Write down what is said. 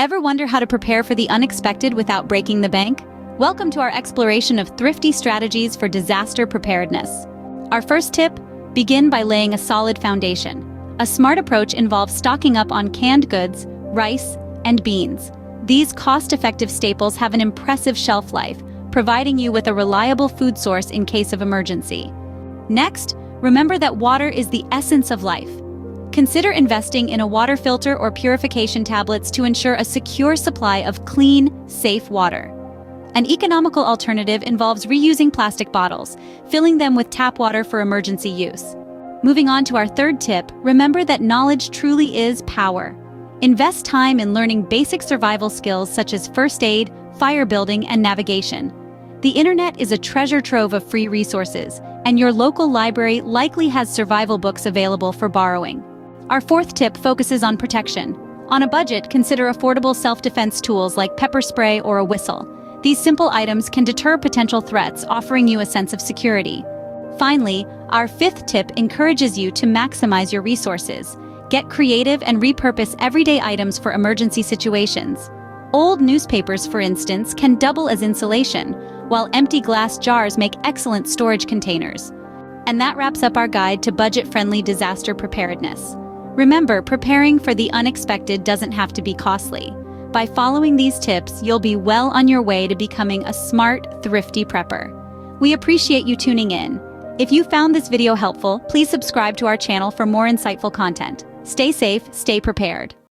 Ever wonder how to prepare for the unexpected without breaking the bank? Welcome to our exploration of thrifty strategies for disaster preparedness. Our first tip: begin by laying a solid foundation. A smart approach involves stocking up on canned goods, rice, and beans. These cost-effective staples have an impressive shelf life, providing you with a reliable food source in case of emergency. Next, remember that water is the essence of life. Consider investing in a water filter or purification tablets to ensure a secure supply of clean, safe water. An economical alternative involves reusing plastic bottles, filling them with tap water for emergency use. Moving on to our third tip, remember that knowledge truly is power. Invest time in learning basic survival skills such as first aid, fire building, and navigation. The internet is a treasure trove of free resources, and your local library likely has survival books available for borrowing. Our fourth tip focuses on protection. On a budget, consider affordable self-defense tools like pepper spray or a whistle. These simple items can deter potential threats, offering you a sense of security. Finally, our fifth tip encourages you to maximize your resources. Get creative and repurpose everyday items for emergency situations. Old newspapers, for instance, can double as insulation, while empty glass jars make excellent storage containers. And that wraps up our guide to budget-friendly disaster preparedness. Remember, preparing for the unexpected doesn't have to be costly. By following these tips, you'll be well on your way to becoming a smart, thrifty prepper. We appreciate you tuning in. If you found this video helpful, please subscribe to our channel for more insightful content. Stay safe, stay prepared.